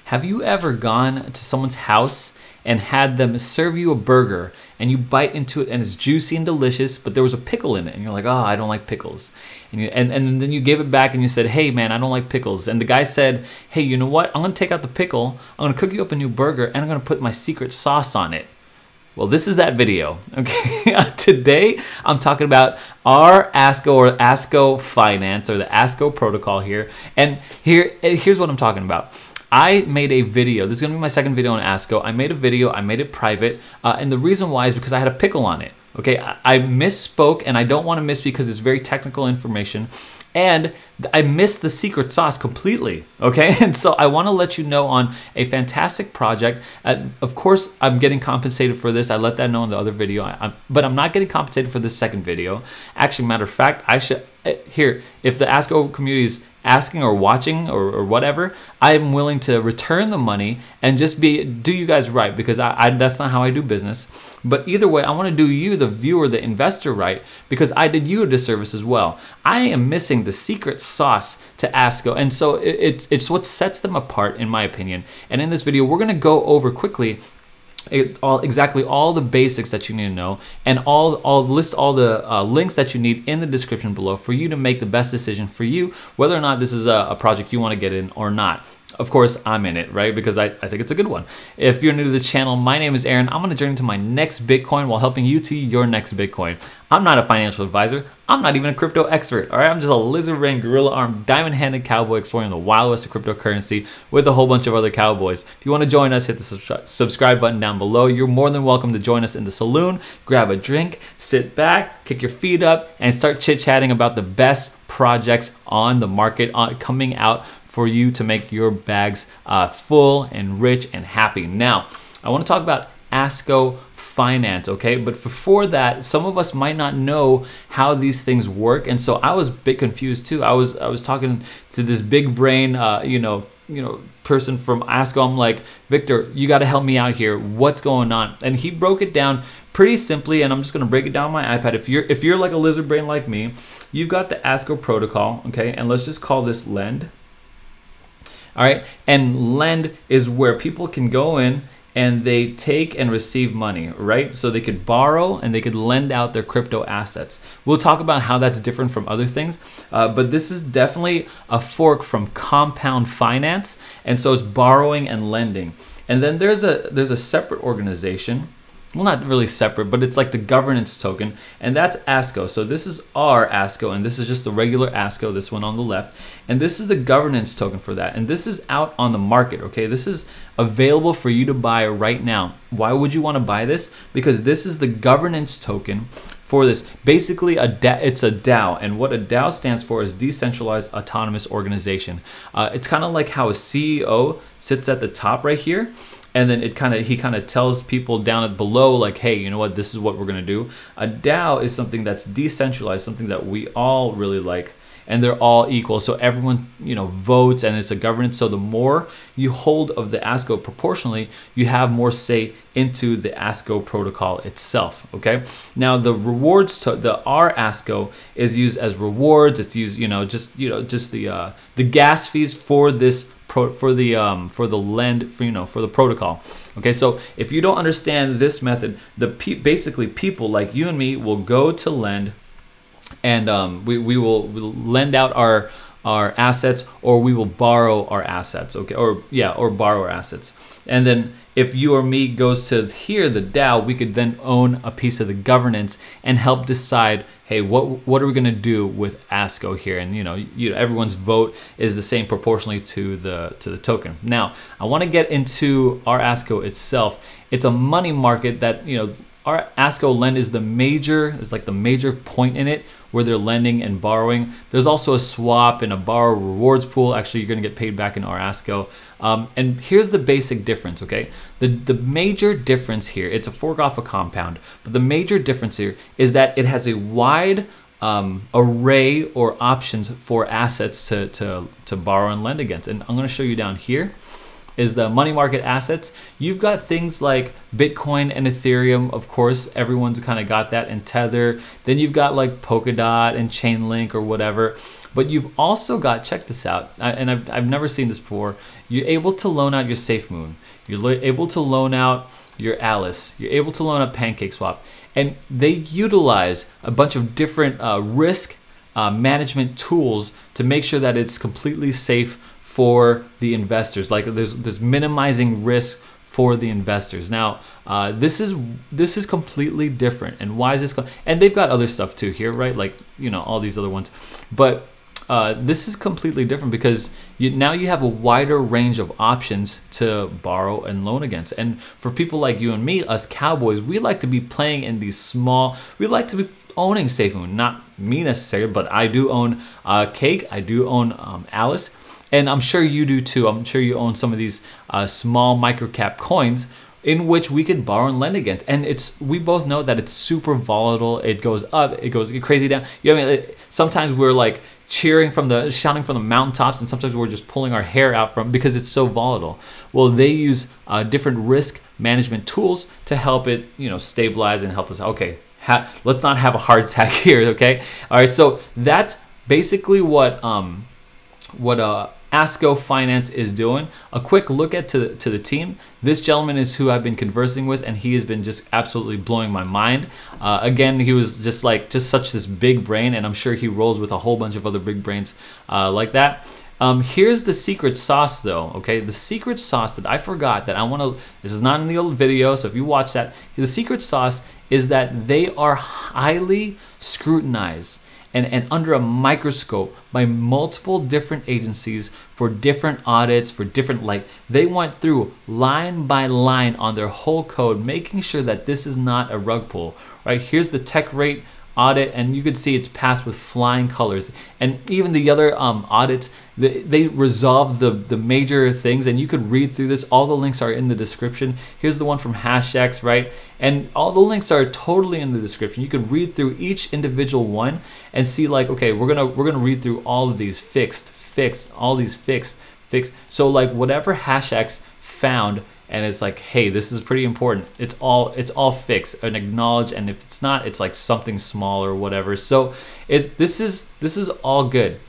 Have you ever gone to someone's house and had them serve you a burger and you bite into it and it's juicy and delicious, but there was a pickle in it and you're like, oh, I don't like pickles. And then you gave it back and you said, hey man, I don't like pickles. And the guy said, hey, you know what? I'm gonna take out the pickle, I'm gonna cook you up a new burger, and I'm gonna put my secret sauce on it. Well, this is that video, okay? Today, I'm talking about our ASKO or ASKO.finance or the ASKO protocol here. And here's what I'm talking about. I made a video. This is gonna be my second video on ASKO. I made a video, I made it private, and the reason why is because I had a pickle on it, okay? I misspoke, and I don't wanna miss because it's very technical information, and I missed the secret sauce completely, okay? And so I wanna let you know on a fantastic project. Of course, I'm getting compensated for this. I let that know in the other video, but I'm not getting compensated for this second video. Actually, matter of fact, I should, here, if the ASKO community is asking or watching or whatever, I'm willing to return the money and just do you guys right, because that's not how I do business. But either way, I want to do you, the viewer, the investor, right, because I did you a disservice as well. I am missing the secret sauce to ASKO, and so it's what sets them apart, in my opinion. And in this video, we're going to go over quickly exactly all the basics that you need to know, and I'll list all the links that you need in the description below for you to make the best decision for you, whether or not this is a project you want to get in or not. Of course, I'm in it, right? Because I think it's a good one. If you're new to the channel, my name is Aaron. I'm going to journey to my next Bitcoin while helping you to your next Bitcoin. I'm not a financial advisor. I'm not even a crypto expert, all right? I'm just a lizard brain, gorilla armed, diamond-handed cowboy exploring the wild west of cryptocurrency with a whole bunch of other cowboys. If you want to join us, hit the subscribe button down below. You're more than welcome to join us in the saloon, grab a drink, sit back, kick your feet up, and start chit-chatting about the best projects on the market coming out for you to make your bags full and rich and happy. Now, I want to talk about ASKO.finance, okay? But before that, some of us might not know how these things work, and so I was a bit confused too. I was talking to this big brain, person from ASKO. I'm like, Victor, you got to help me out here. What's going on? And he broke it down pretty simply, and I'm just going to break it down on my iPad. If you're like a lizard brain like me, you've got the ASKO protocol, okay? And let's just call this lend. All right, and lend is where people can go in and they take and receive money, right? So they could borrow and they could lend out their crypto assets. We'll talk about how that's different from other things, but this is definitely a fork from compound finance, and so it's borrowing and lending. And then there's a separate organization. Well, not really separate, but it's like the governance token, and that's ASKO. So this is our ASKO, and this is just the regular ASKO, this one on the left. And this is the governance token for that. And this is out on the market, okay? This is available for you to buy right now. Why would you want to buy this? Because this is the governance token for this. Basically, it's a DAO, and what a DAO stands for is Decentralized Autonomous Organization. It's kind of like how a CEO sits at the top right here, and then he kind of tells people down at below, like, hey, you know what, this is what we're gonna do. A DAO is something that's decentralized, something that we all really like, and they're all equal. So everyone, votes, and it's a governance. So the more you hold of the ASKO proportionally, you have more say into the ASKO protocol itself. Okay. Now the rewards, our ASKO is used as rewards. It's used, just the gas fees for this. For the lend, for the protocol. Okay, so if you don't understand this method, basically people like you and me will go to lend, and we'll lend out our assets, or we will borrow our assets. Okay, or borrow our assets. And then if you or me goes to here, the DAO, we could then own a piece of the governance and help decide, hey, what are we gonna do with ASKO here? And everyone's vote is the same proportionally to the token. Now, I want to get into our ASKO itself. It's a money market that our ASKOLEND is like the major point in it where they're lending and borrowing. There's also a swap and a borrower rewards pool. Actually, you're gonna get paid back in our ASKO. And here's the basic difference, okay? The major difference here, it's a fork off a compound, but the major difference here is that it has a wide array or options for assets to borrow and lend against. And I'm gonna show you down here is the money market assets. You've got things like Bitcoin and Ethereum, of course, everyone's kind of got that, and Tether. Then you've got like Polkadot and Chainlink or whatever. But you've also got, check this out, and I've never seen this before. You're able to loan out your SafeMoon. You're able to loan out your Alice. You're able to loan out PancakeSwap. And they utilize a bunch of different risk management tools to make sure that it's completely safe for the investors. Like there's minimizing risk for the investors. Now, this is completely different. And why is this? And they've got other stuff too here, right? Like, you know, all these other ones. But this is completely different because now you have a wider range of options to borrow and loan against. And for people like you and me, us cowboys, we like to be playing in these small, we like to be owning SafeMoon. Not me necessarily, but I do own Cake, I do own Alice, and I'm sure you do too. I'm sure you own some of these small microcap coins in which we can borrow and lend against. And we both know that it's super volatile. It goes up, it goes crazy down. You know what I mean? Sometimes we're like shouting from the mountaintops, and sometimes we're just pulling our hair out because it's so volatile. Well, they use different risk management tools to help it, you know, stabilize and help us. Okay, let's not have a heart attack here. Okay, all right. So that's basically what ASKO.finance is doing. A quick look to the team. This gentleman is who I've been conversing with, and he has been just absolutely blowing my mind. Again, he was just such this big brain, and I'm sure he rolls with a whole bunch of other big brains like that. Here's the secret sauce though, okay? The secret sauce that I forgot that I want to, this is not in the old video, so if you watch that, the secret sauce is that they are highly scrutinized and under a microscope by multiple different agencies for different audits, for different, like, they went through line by line on their whole code, making sure that this is not a rug pull, right? Here's the tech rate audit, and you could see it's passed with flying colors. And even the other audits, they resolved the major things, and you could read through this. All the links are in the description. Here's the one from HashX, right? And all the links are totally in the description. You could read through each individual one and see, like, okay, we're gonna read through all of these fixed, all these fixed. So like whatever HashX found, and it's like, hey, this is pretty important. It's all fixed and acknowledged, and if it's not, it's like something small or whatever. So this is all good.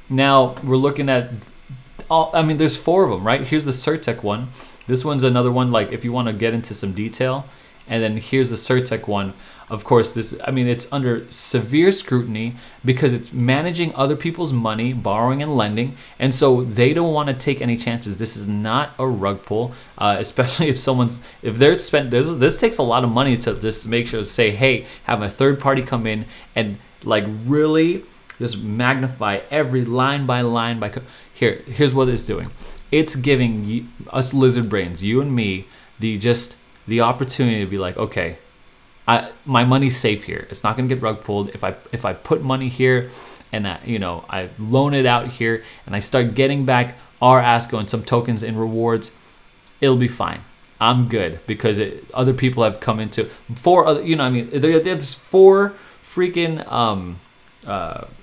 Now we're looking at I mean, there's 4 of them, right? Here's the CertiK one. This one's another one, like if you want to get into some detail. And then here's the CertiK one. Of course, it's under severe scrutiny because it's managing other people's money, borrowing and lending. And so they don't want to take any chances. This is not a rug pull, especially if this takes a lot of money to just make sure to say, hey, have a third party come in and like really just magnify every line by line here's what it's doing. It's giving us lizard brains, you and me, the opportunity to be like, okay, my money's safe here. It's not gonna get rug pulled. If I put money here and I loan it out here and I start getting back our ASKO and some tokens in rewards, it'll be fine. I'm good because other people have come into 4 other, you know, I mean, there's 4 freaking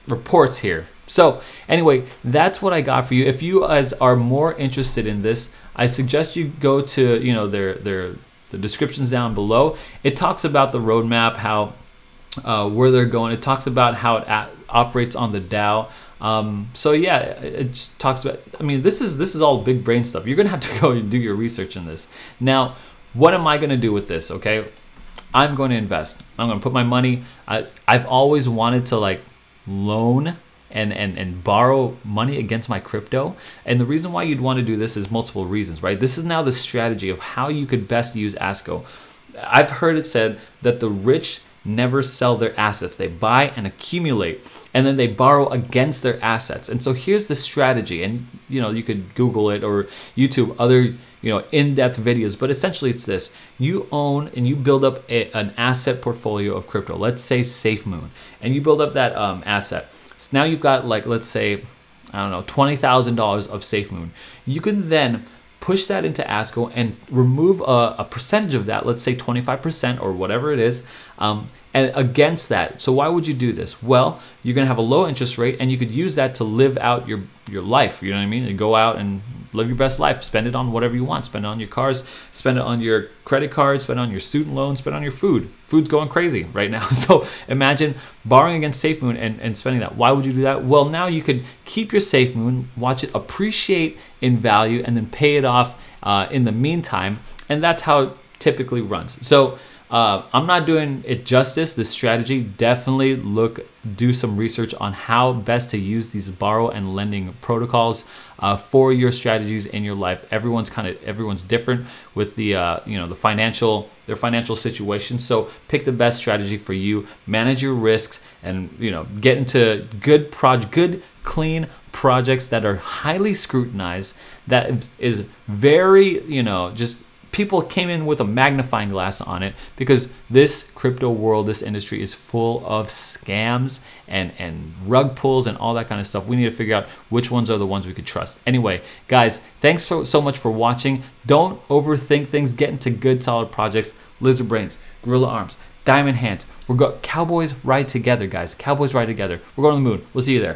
reports here. So anyway, that's what I got for you. If you guys are more interested in this, I suggest you go to, you know, the descriptions down below. It talks about the roadmap, how where they're going. It talks about how it operates on the DAO. So yeah, it just talks about, I mean, this is all big brain stuff. You're gonna have to go and do your research in this. Now, what am I gonna do with this? Okay, I'm going to invest. I'm gonna put my money. I've always wanted to like loan and borrow money against my crypto. And the reason why you'd want to do this is multiple reasons, right? This is now the strategy of how you could best use ASKO. I've heard it said that the rich never sell their assets. They buy and accumulate, and then they borrow against their assets. And so here's the strategy, and you know, you could Google it or YouTube other, you know, in-depth videos, but essentially it's this: you own and you build up an asset portfolio of crypto. Let's say SafeMoon, and you build up that asset. So now you've got, like, let's say, I don't know, $20,000 of SafeMoon. You can then push that into ASKO and remove a percentage of that, let's say 25% or whatever it is, and and against that. So why would you do this? Well, you're gonna have a low interest rate, and you could use that to live out your life. You know what I mean? And go out and live your best life. Spend it on whatever you want. Spend it on your cars. Spend it on your credit card. Spend it on your student loans. Spend it on your food. Food's going crazy right now. So imagine borrowing against SafeMoon and spending that. Why would you do that? Well, now you could keep your SafeMoon, watch it appreciate in value, and then pay it off in the meantime. And that's how it typically runs. So I'm not doing it justice. This strategy, definitely do some research on how best to use these borrow and lending protocols for your strategies in your life. Everyone's different with the their financial situation. So pick the best strategy for you. Manage your risks, and get into good clean projects that are highly scrutinized. That is very just. People came in with a magnifying glass on it, because this crypto world, this industry is full of scams and rug pulls and all that kind of stuff. We need to figure out which ones are the ones we could trust. Anyway, guys, thanks so much for watching. Don't overthink things. Get into good, solid projects. Lizard brains, gorilla arms, diamond hands. Cowboys ride together, guys. Cowboys ride together. We're going to the moon. We'll see you there.